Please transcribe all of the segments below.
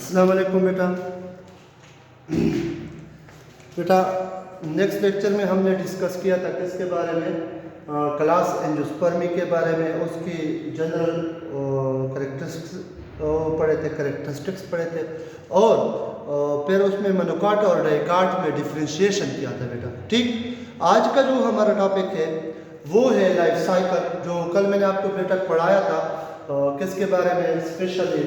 अस्सलाम वालेकुम बेटा। नेक्स्ट लेक्चर में हमने डिस्कस किया था किसके बारे में, क्लास एंजियोस्पर्मी के बारे में, उसकी जनरल करेक्टरिस्टिक्स पढ़े थे और फिर उसमें मनोकाट और डाइकाट में डिफ्रेंशिएशन किया था बेटा। ठीक, आज का जो हमारा टॉपिक है वो है लाइफ साइकिल, जो कल मैंने आपको बेटा पढ़ाया था किसके बारे में, स्पेशली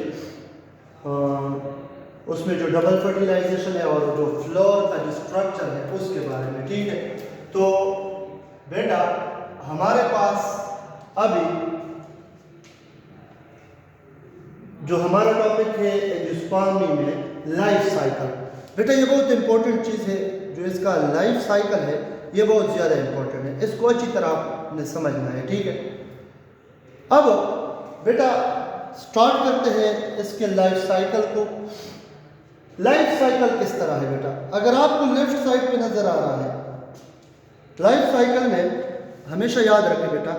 उसमें जो डबल फर्टिलाइजेशन है और जो फ्लोर का जो स्ट्रक्चर है उसके बारे में। ठीक है, तो बेटा हमारे पास अभी जो हमारा टॉपिक है एंजियोस्पर्मी में लाइफ साइकिल। बेटा ये बहुत इंपॉर्टेंट चीज़ है, जो इसका लाइफ साइकिल है ये बहुत ज़्यादा इंपॉर्टेंट है, इसको अच्छी तरह आपने समझना है। ठीक है, अब बेटा स्टार्ट करते हैं इसके लाइफ साइकिल को। लाइफ साइकिल किस तरह है बेटा, अगर आपको लेफ्ट साइड पे नजर आ रहा है, लाइफ साइकिल में हमेशा याद रखें बेटा,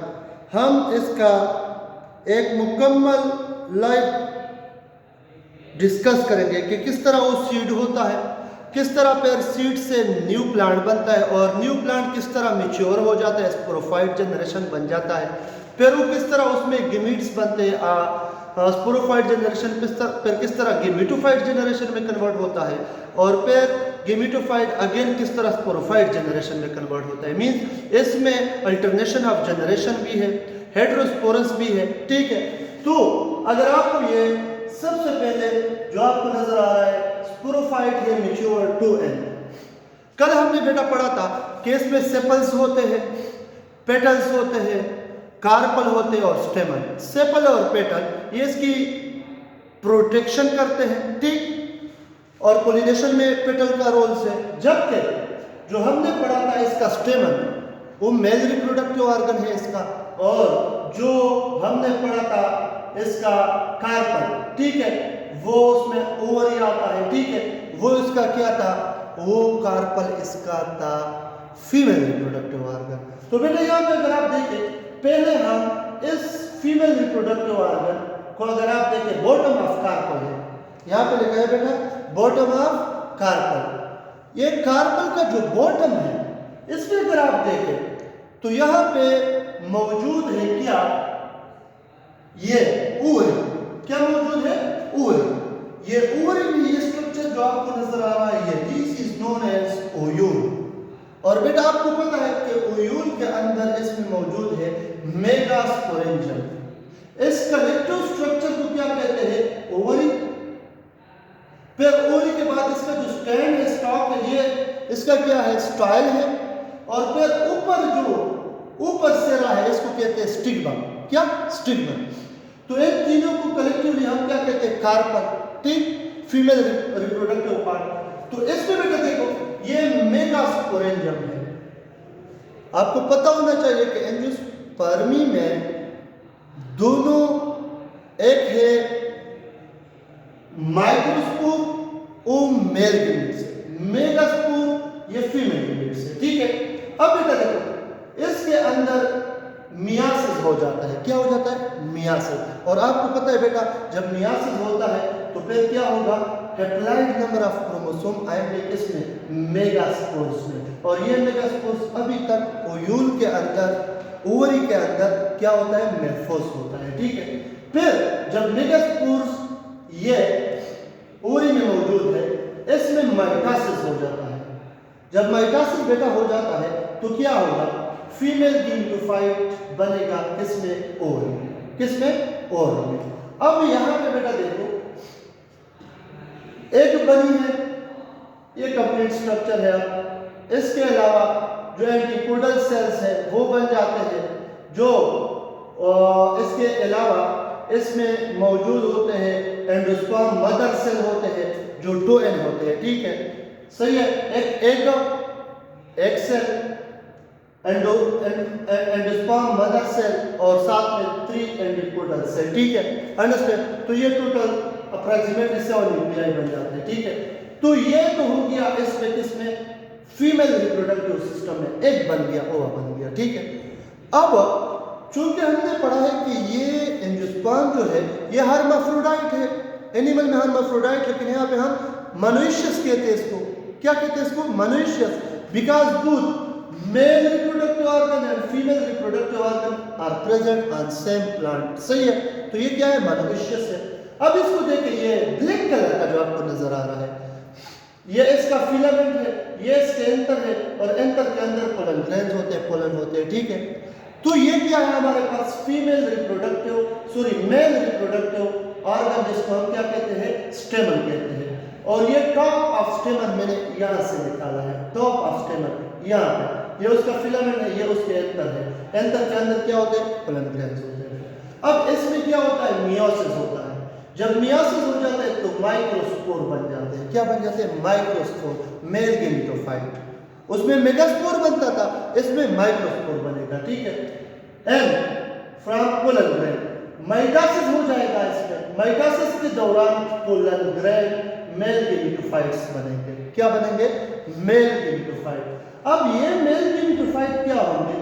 हम इसका एक मुकम्मल लाइफ डिस्कस करेंगे कि किस तरह वो सीड होता है, किस तरह फिर सीड से न्यू प्लांट बनता है और न्यू प्लांट किस तरह मैच्योर हो जाता है, स्पोरोफाइट जनरेशन बन जाता है, फिर वो किस तरह उसमें गेमीट्स बनते हैं, स्पोरोफाइट जनरेशन फिर किस तरह गेमिटोफाइट जनरेशन में कन्वर्ट होता है और फिर गेमिटोफाइट अगेन किस तरह स्पोरोफाइट जनरेशन में कन्वर्ट होता है। मींस इसमें अल्टरनेशन ऑफ जनरेशन भी है, हेटेरोस्पोरस भी है। ठीक है, तो अगर आपको ये सबसे पहले जो आपको नजर आ रहा है स्पोरोफाइट है मैच्योर टू एंड, कल हमने बेटा पढ़ा था कि इसमें सेपल्स होते हैं, पेटल्स होते हैं, कार्पल होते हैं और स्टेमन। सेपल और पेटल ये इसकी प्रोटेक्शन करते हैं, ठीक, और पोलिनेशन में पेटल का रोल है, जबकि जो हमने पढ़ा था इसका स्टेमन वो मेल रिप्रोडक्टिव ऑर्गन है इसका, और जो हमने पढ़ा था इसका कार्पल, ठीक है, वो उसमें ओवरी आता है। ठीक है, वो इसका क्या था, वो कार्पल इसका था फीमेल रिप्रोडक्टिव ऑर्गन। तो बेटा यहाँ पे अगर आप देखें, पहले हम इस फीमेल रिप्रोडक्टिव ऑर्गन को अगर आप देखें, बॉटम ऑफ कार्पल है, यहाँ पे लिखा है बेटा बॉटम ऑफ कार्पल। ये कार्पल का जो बॉटम है इसमें अगर आप देखें तो यहाँ पे मौजूद है क्या, ये ओवरी, क्या मौजूद है, ओवरी। ये ओवरी में ये स्ट्रक्चर जो आपको नजर आ रहा है, ये दिस इज नोन एज ओयूल। और बेटा आपको पता है कि ओयूल के अंदर इसमें मौजूद है मेगास्पोरेंजियम। इस कलेक्टिव स्ट्रक्चर को क्या कहते हैं, ओवरी। फिर ओवरी के बाद इसका जो स्टैंड है, स्टॉक है, ये इसका क्या है, स्टाइल है, और फिर ऊपर जो ऊपर सिरा है इसको कहते हैं स्टिग्मा। क्या, स्टिग्मा। तो इन तीनों को कलेक्टिवली हम क्या कहते हैं, कार्पल, ठीक, फीमेल रिप्रोडक्टिव पार्ट। तो इसमें बेटा देखो ये मेगास्पोरेंजियम है। आपको पता होना चाहिए कि एंजियोस्पर्मी में दोनों, एक है माइक्रोस्पोर वो मेल यूनिट से, मेगास्पोर ये फीमेल यूनिट से। ठीक है, अब बेटा देखो इसके अंदर मियासिस हो जाता है, क्या हो जाता है, मियासिस। और आपको पता है बेटा जब मियासिस होता है तो फिर क्या होगा, हेप्लॉइड नंबर ऑफ क्रोमोसोम आएंगे किसमें, मेगास्पोर्स में, और ये मेगास्पोर्स अभी तक ओयूल के अंदर, ओवरी के अंदर क्या होता है, मेर्फोस होता है। ठीक है, फिर जब मेगास्पोर्स ये ओवरी में मौजूद है, इसमें माइटोसिस हो जाता है। जब माइटोसिस बेटा हो जाता है तो क्या होगा, फीमेल गेमिटोफाइट बनेगा किसमें, ओवरी, किसमें, ओवरी में। अब यहाँ पे बेटा देखो एक बनी है, ये कंप्लीट स्ट्रक्चर है। अब इसके अलावा जो एंटीपोडल सेल्स है वो बन जाते हैं, जो इसके अलावा इसमें मौजूद होते हैं एंडोस्पर्म मदर सेल होते हैं जो 2n होते हैं। ठीक है, सही है, एक सेल एंडोस्पर्म मदर सेल और साथ में 3 एंटीपोडल सेल। ठीक है, अंडरस्टैंड। तो ये टोटल अप्रॉक्सीमेटली 7 न्यूक्लियाई बन जाते हैं। ठीक है, तो ये तो हो गया इसमें किसमें, फीमेल रिप्रोडक्टिव सिस्टम में एक बन गया, ओवा बन गया। ठीक है, अब चूंकि हमने पढ़ा है कि ये एंजियोस्पर्म जो है ये हर्माफ्रोडाइट है, एनिमल में हर्माफ्रोडाइट, लेकिन यहाँ पे हम मनुष्यस कहते हैं इसको। क्या कहते हैं इसको? Monoecious. Because both male reproductive organ and female reproductive organ are present on same plant. सही है, तो ये क्या है? मनुष्यस है। अब इसको देखिए, ये ब्लैक कलर का जो आपको नजर आ रहा है, ये इसका फिलामेंट है, ये इसके एंटर है, और एंटर के अंदर पोलन ग्रेन्स होते हैं, पोलन होते हैं, ठीक है। तो ये क्या है हमारे पास? Female reproductive, sorry male reproductive organ, जिसको हम क्या कहते हैं? स्टेमन कहते हैं। और ये टॉप ऑफ स्टेमन मैंने यहाँ से निकाला है, टॉप ऑफ स्टेमन यहाँ पे, ये उसका फिलामेंट है, ये उसके एंटर है। एंटर के अंदर क्या होते हैं? पोलन ग्रेन्स होते हैं। अब इसमें क्या होता है? मियोसिस होता है। जब मियोसिस हो जाता है तो माइक्रोस्पोर बन जाते हैं। क्या बन जाते हैं? Microspore, mail gametophyte. उसमें मेगास्पोर बनता था, इसमें माइक्रोस्पोर बनेगा, ठीक है। And from pollen grain mitosis हो जाएगा इसमें। माइटोसिस के दौरान पोलन ग्रेन मेल गेमेटोफाइट्स बनेंगे। क्या बनेंगे? Mail gametophyte. अब ये मेल गेमेटोफाइट क्या होंगे?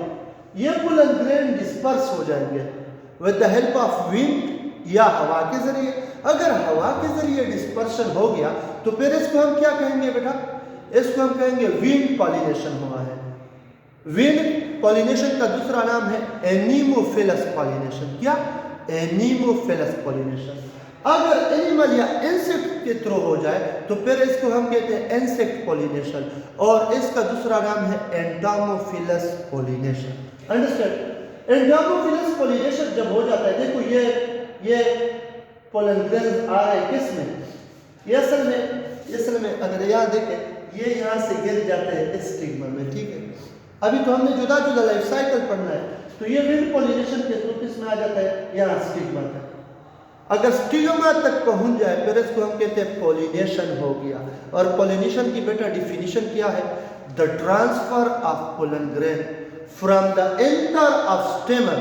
ये पोलन ग्रेन डिस्पर्स हो जाएंगे with the help of wind या हवा के जरिए। अगर हवा के जरिए डिस्पर्शन हो गया तो फिर इसको हम क्या कहेंगे बेटा? इसको हम कहेंगे विंड पॉलिनेशन हुआ है। विंड पॉलिनेशन का दूसरा नाम है एनीमोफिलस पॉलिनेशन। क्या? एनीमोफिलस पॉलिनेशन। अगर एनिमल या इंसेक्ट के थ्रू हो जाए तो फिर इसको हम कहते हैं इंसेक्ट पॉलिनेशन, और इसका दूसरा नाम है एंडोमोफिलस पॉलिनेशन। अंडरस्टैंड? एंडोमोफिलस पॉलिनेशन जब हो जाता है, देखो ये पोलन ग्रेन्स आ रहे हैं किस में? ये असल में अगर यहाँ देखें, ये यहाँ से गिर जाते हैं इस स्टिग्मा में, ठीक है। अभी तो हमने जुदा जुदा लाइफ साइकिल पढ़ना है, तो ये विंड पॉलिनेशन के थ्रू किस में आ जाता है? यहाँ स्टिग्मा तक। अगर स्टिग्मा तक पहुंच जाए फिर इसको हम कहते हैं पॉलिनेशन हो गया। और पॉलिनेशन की बेटा डिफिनीशन क्या है? The transfer of pollen grain from the enter of स्टेमन।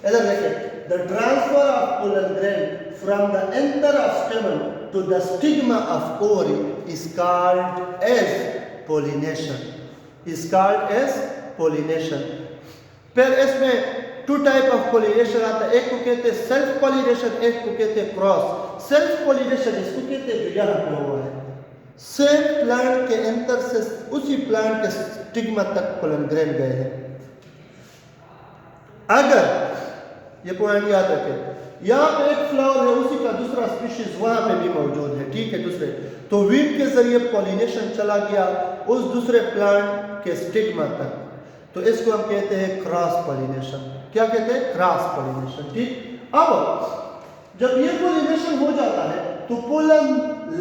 इधर देखिए, the transfer of pollen grain from the anther of stamen to the stigma of ovary is called as pollination. Is called as pollination. फिर इसमें to type of pollination आता है। एक को कहते हैं सेल्फ पॉलिनेशन, एक को कहते हैं क्रॉस। सेल्फ पॉलिनेशन इसको कहते हैं जो यहाँ पे हुआ है, सेम प्लांट के एंटर से उसी प्लांट के स्टिग्मा तक पोलन ग्रेन गए हैं। अगर ये पॉइंट याद रखें, यहाँ पे एक फ्लावर है, उसी का दूसरा स्पीशीज वहां पे भी मौजूद है, ठीक है, दूसरे, तो विंड के जरिए पॉलिनेशन चला गया उस दूसरे प्लांट के स्टिग्मा तक, तो इसको हम कहते हैं क्रॉस पॉलिनेशन। क्या कहते हैं? क्रॉस पॉलिनेशन, ठीक। अब जब ये पॉलिनेशन हो जाता है तो pollen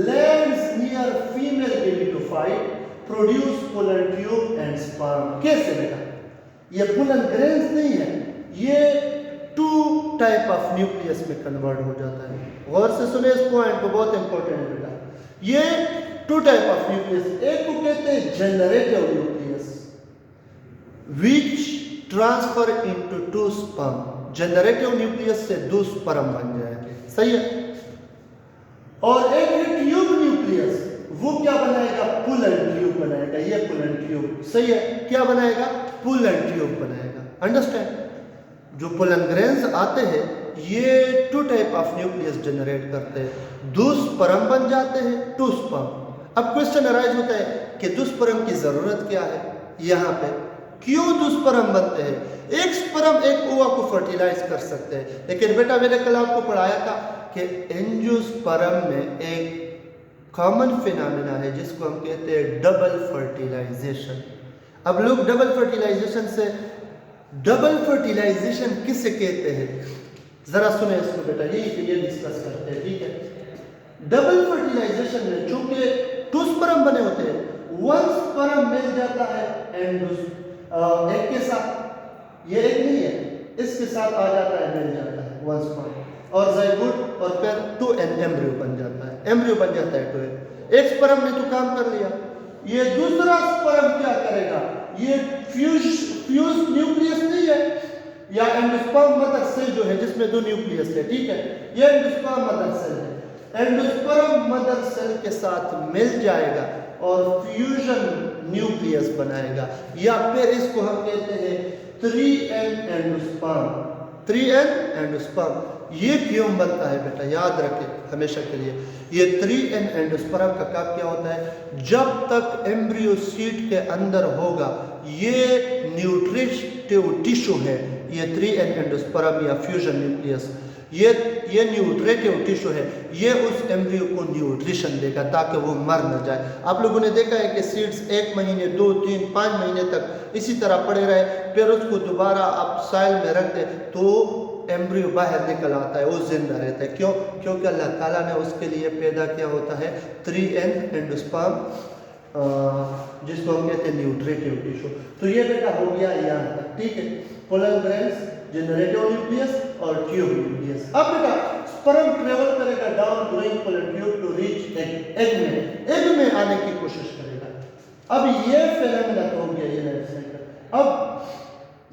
lands near female gametophyte, produce pollen tube and sperm. कैसे बेटा? ये पोलन ग्रेन्स नहीं है, ये टू टाइप ऑफ न्यूक्लियस में कन्वर्ट हो जाता है। गौर से सुने इस पॉइंट को, बहुत इंपॉर्टेंट है बेटा। ये टू टाइप ऑफ न्यूक्लियस, एक को कहते हैं generative nucleus which transfer into two sperm. Generative nucleus से दो स्पर्म बन जाएंगे, सही है। और एक है ट्यूब न्यूक्लियस, वो क्या बनाएगा? पोलन ट्यूब बनाएगा। ये पोलन ट्यूब, सही है, क्या बनाएगा? पोलन ट्यूब बनाएगा। अंडरस्टैंड? जो पोलन ग्रेन्स आते हैं ये two type of nucleus generate करते हैं, दो स्पर्म बन जाते हैं, टू स्पर्म। अब क्वेश्चन अराइज होता है कि दो स्पर्म की जरूरत क्या है यहाँ पे? क्यों दो स्पर्म बनते हैं? एक स्पर्म एक ओवा को फर्टिलाइज कर सकते हैं, लेकिन बेटा मैंने कल आपको पढ़ाया था कि एंजियोस्पर्म में एक कॉमन फिनोमेना है जिसको हम कहते हैं डबल फर्टिलाइजेशन। अब लोग डबल फर्टिलाइजेशन किसे कहते हैं? जरा सुने इसको बेटा, ये डिस्कस करते हैं, ठीक है। डबल फर्टिलाइजेशन में चूंकि टू स्पर्म बने होते हैं, वन स्पर्म मिल जाता है एक के साथ, ये एक नहीं है, इसके साथ आ जाता है, मिल जाता है वन स्पर्म, और ज़ाइगोट, और फिर टू एन एम्ब्रियो बन जाता है, एम्ब्रियो बन जाता है टू। एक स्पर्म ने तो काम कर लिया, ये दूसरा स्पर्म क्या करेगा? ये फ्यूज न्यूक्लियस नहीं है, या एंडोस्पर्म मदर सेल जो है जिसमें दो न्यूक्लियस है, ठीक है, ये एंडोस्पर्म मदर सेल है। एंडोस्पर्म मदर सेल के साथ मिल जाएगा और फ्यूजन न्यूक्लियस बनाएगा, या फिर इसको हम कहते हैं 3N एंडोस्पर्म। 3N endosperm. ये क्यों बनता है बेटा, याद रखें हमेशा के लिए, ये 3N एंडोस्पर्म का काम क्या होता है, जब तक एम्ब्रियो सीट के अंदर होगा, ये न्यूट्रिटिव टिश्यू है, ये 3N एंडोस्पर्म या फ्यूजन न्यूक्लियस, ये न्यूट्रिटिव टिश्यू है, ये उस एम्ब्रियो को न्यूट्रिशन देगा ताकि वो मर न जाए। आप लोगों ने देखा है कि सीड्स 1 महीने 2, 3, 5 महीने तक इसी तरह पड़े रहे, फिर उसको दोबारा आप सॉइल में रख दे तो एम्ब्रियो बाहर निकल आता है, वो जिंदा रहता है। क्यों? क्योंकि अल्लाह ताला ने उसके लिए पैदा किया होता है 3N एंडोस्पर्म, जिसको हम कहते हैं न्यूट्रिटिव टिश्यू। तो ये बेटा हो गया यहाँ तक, ठीक है। पोलन ग्रेन्स, जनरेटिव न्यूक्लियस और ट्यूब न्यूक्लियस। अब बेटा स्पर्म ट्रेवल करेगा down growing pollen tube to reach egg में आने की कोशिश करेगा। अब ये फेनोमेना तो हो गया ये लाइफ साइकिल। अब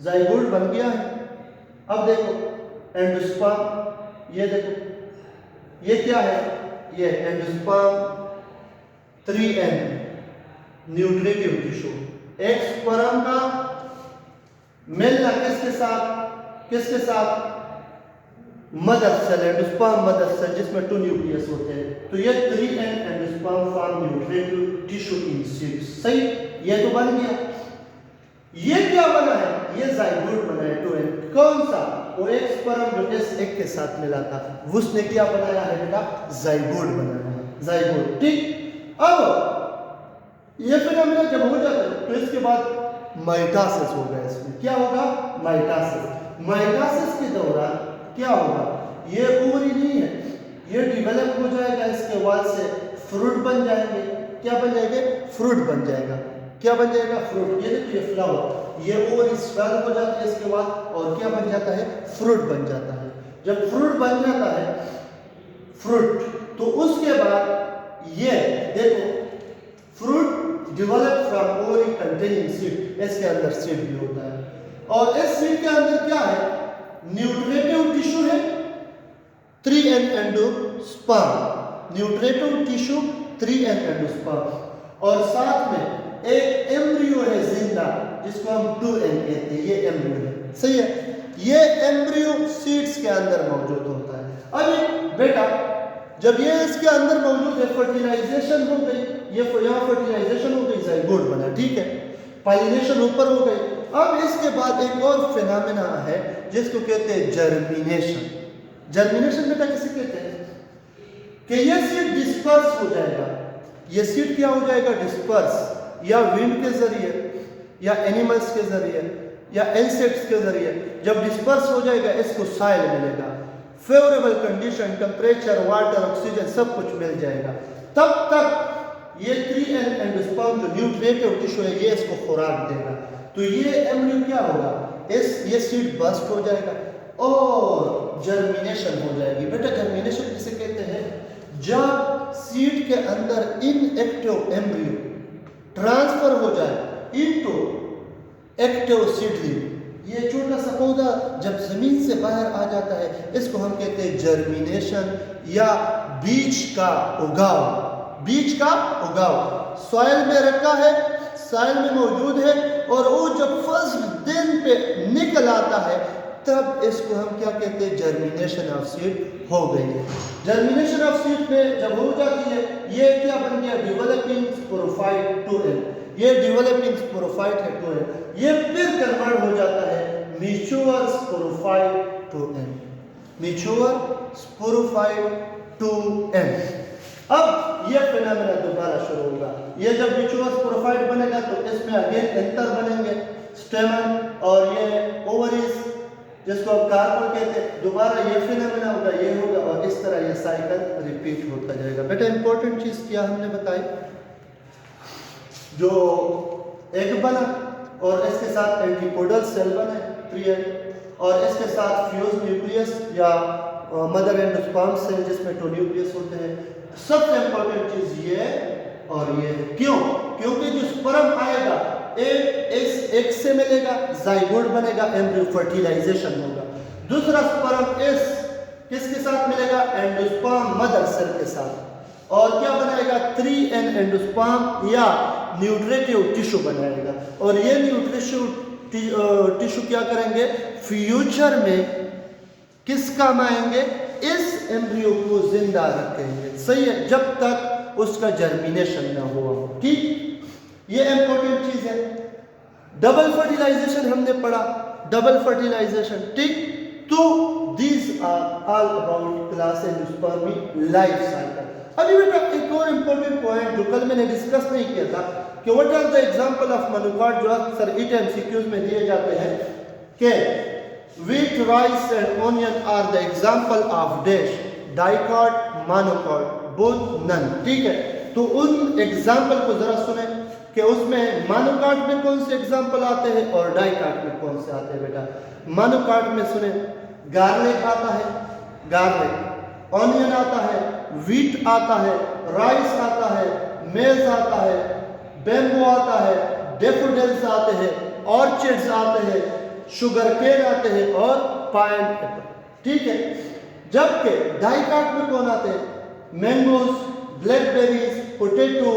जाइगोट बन गया है। अब देखो एंडोस्पर्म, ये देखो ये क्या है, ये एंडोस्पर्म 3N न्यूट्रिटिव टिश्यू। एक स्पर्म का मिलना किसके साथ mother cell, endosperm mother cell, जिसमें 2 न्यूक्लियस होते हैं। तो ये 3N endosperm form nutritive tissue in seeds. सही, ये तो बन गया। ये क्या बना है, ये जाइगोट बना है 2N। कौन सा? वो एक स्पर्म जो इस एक के साथ मिला था, उसने क्या बनाया है बेटा, जाइगोट बनाया है, जाइगोट, ठीक। अब ये फिनोमेना जब हो जाता है तो इसके बाद माइटोसिस होगा। इसमें क्या होगा, माइटोसिस। माइटोसिस के दौरान क्या होगा, ये ओवरी नहीं है, ये डिवेलप हो जाएगा, इसके बाद से फ्रूट बन जाएंगे। क्या बन जाएंगे, फ्रूट बन जाएगा। क्या बन जाएगा, फ्रूट। ये देखिए फ्लावर, ये ओवरी स्वेल हो जाता है इसके बाद, और क्या बन जाता है, फ्रूट बन जाता है। जब फ्रूट बन जाता है, फ्रूट, तो उसके बाद ये देखो fruit develop from ovary containing seed, इसके अंदर सीड भी होता है, और इस सीड के अंदर क्या है, न्यूट्रिटिव टिश्यू है 3N endosperm, nutritive tissue 3N endosperm, और साथ में एक एम्ब्रियो है जिंदा, जिसको हम 2N कहते हैं, ये एम्ब्रियो है। सही है, ये एम्ब्रियो सीड्स के अंदर मौजूद होता है। अब बेटा जब ये इसके अंदर मौजूद है, फर्टिलाइजेशन हो गई, ये यहाँ फर्टिलाइजेशन हो गई, जाइगोट बना, ठीक है, पॉलिनेशन ऊपर हो गई। अब इसके बाद एक और फिनोमेना है जिसको कहते हैं जर्मिनेशन। जर्मिनेशन बेटा किसे कहते हैं, कि ये सीड डिस्पर्स हो जाएगा। ये सीड क्या हो जाएगा, डिस्पर्स, या विंड के जरिए, या एनिमल्स के जरिए, या इंसेक्ट्स के जरिए। जब डिस्पर्स हो जाएगा, इसको सॉइल मिलेगा, favourable condition, temperature, water, oxygen सब कुछ मिल जाएगा। तब तक ये 3N एंडोस्पर्म जो न्यूट्रिटिव टिश्यू है, ये इसको खुराक देगा। तो ये एम्ब्रियो क्या होगा, ये सीड बस्ट हो जाएगा और जर्मिनेशन हो जाएगी। बेटा जर्मिनेशन किसे कहते हैं, जब सीड के अंदर इनएक्टिव एम्ब्रियो ट्रांसफर हो जाए इनटू एक्टिव सीडलिंग। ये छोटा सा पौधा जब जमीन से बाहर आ जाता है, इसको हम कहते हैं जर्मिनेशन या बीज का उगाव। बीज का उगाव सॉइल में रखा है, सॉइल में मौजूद है, और वो जब फर्स्ट दिन पे निकल आता है, तब इसको हम क्या कहते हैं, जर्मिनेशन ऑफ सीड हो गई है। जर्मिनेशन ऑफ सीड में जब हो जाती है, ये क्या बन गया, डेवलपिंग स्पोरोफाइट 2N। ये डेवलपिंग स्पोरोफाइट है 2N, ये फिर कन्वर्ट हो जाता है mature sporophyte 2N, mature sporophyte 2N। अब ये फिनोमेना दोबारा शुरू होगा। ये जब मैच्योर स्पोरोफाइट बनेगा तो इसमें अगेन एंथर बनेंगे, स्टेमन और ये ओवरीज, जिसको आप कार्पल कहते हैं। दोबारा ये फिनोमेना होगा, ये होगा, और इस तरह ये साइकिल रिपीट होता जाएगा। बेटा इंपॉर्टेंट चीज क्या हमने बताई, जो एग बना और इसके साथ एंटीपोडल सेल बने 3N, और इसके साथ फ्यूज न्यूक्लियस या मदर एंडोस्पर्म सेल जिसमें 2 न्यूक्लियस होते हैं। सबसे इंपॉर्टेंट चीज ये और ये है। क्यों? क्योंकि जो स्पर्म आएगा एक से मिलेगा, जाइगोट बनेगा, एम्ब्रियो फर्टिलाइजेशन होगा। दूसरा स्पर्म किसके साथ मिलेगा, एंडोस्पर्म मदर सेल के साथ, और क्या बनाएगा, 3N एंडोस्पर्म या न्यूट्रिटिव टिश्यू बनाएगा। और ये न्यूट्रिटिव टिश्यू क्या करेंगे, फ्यूचर में किस काम आएंगे? इस एम्ब्रियो को जिंदा रखेंगे, सही है, जब तक उसका जर्मिनेशन ना हुआ। ठीक, ये इंपॉर्टेंट चीज है। डबल फर्टिलाइजेशन हमने पढ़ा, डबल फर्टिलाइजेशन, ठीक। तो these are all about class endospermy life cycle. अभी बेटा एक और इंपॉर्टेंट पॉइंट जो कल मैंने डिस्कस नहीं किया था कि what are the example of monocot, जो अक्सर ईट एमसीक्यूज में दिए जाते हैं कि wheat, rice and onion are the example of dash, dicot, monocot, both none, ठीक है। तो उन एग्जाम्पल को जरा सुने कि उसमें मोनोकॉट में कौन से एग्जाम्पल आते हैं और डाइकॉट में कौन से आते हैं। बेटा मोनोकॉट में सुने, गार्लिक आता है, गार्लिक, ऑनियन आता है, व्हीट आता है, राइस आता है, मेज आता है, बेम्बो आता है, डेफोडिल्स आते हैं, ऑर्चिड्स आते हैं, शुगर केन आते हैं और पाइन एप्पल, ठीक है। जबकि डाइकॉट में कौन आते हैं? मैंगोज, ब्लैकबेरीज, पोटैटो,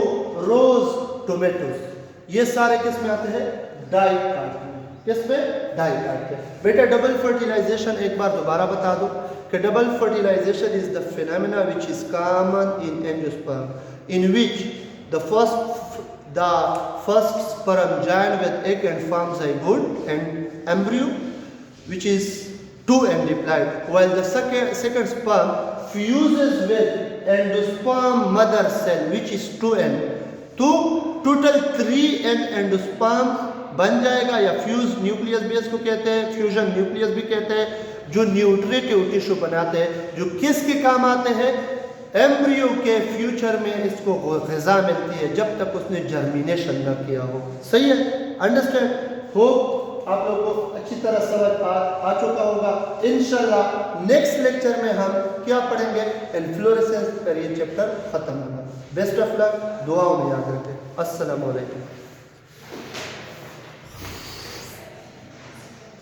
रोज, टोमेटोज, ये सारे किस में आते हैं? डाइकॉट में। किस में? डाइकॉट में। बेटा डबल फर्टिलाइजेशन एक बार दोबारा बता दो कि double fertilisation is the phenomena which is common in angiosperm in which the first sperm join with egg and forms zygote and embryo which is 2n diploid, while the second sperm fuses with endosperm mother cell which is 2n। तो total 3n endosperm बन जाएगा, या fuse nucleus भी इसको कहते हैं, fusion nucleus भी कहते हैं, जो न्यूट्रिटिव टिश्यू बनाते हैं, जो किसके काम आते हैं? एम्ब्रियो के फ्यूचर में इसको ग़िज़ा मिलती है जब तक उसने जर्मिनेशन न किया हो। सही है, अंडरस्टैंड हो? आप लोगों को अच्छी तरह समझ आ चुका होगा। इंशाल्लाह नेक्स्ट लेक्चर में हम क्या पढ़ेंगे? इन्फ्लोरेसेंस पर ये चैप्टर खत्म होगा। बेस्ट ऑफ लक, दुआओं में याद रखें। अस्सलाम वालेकुम।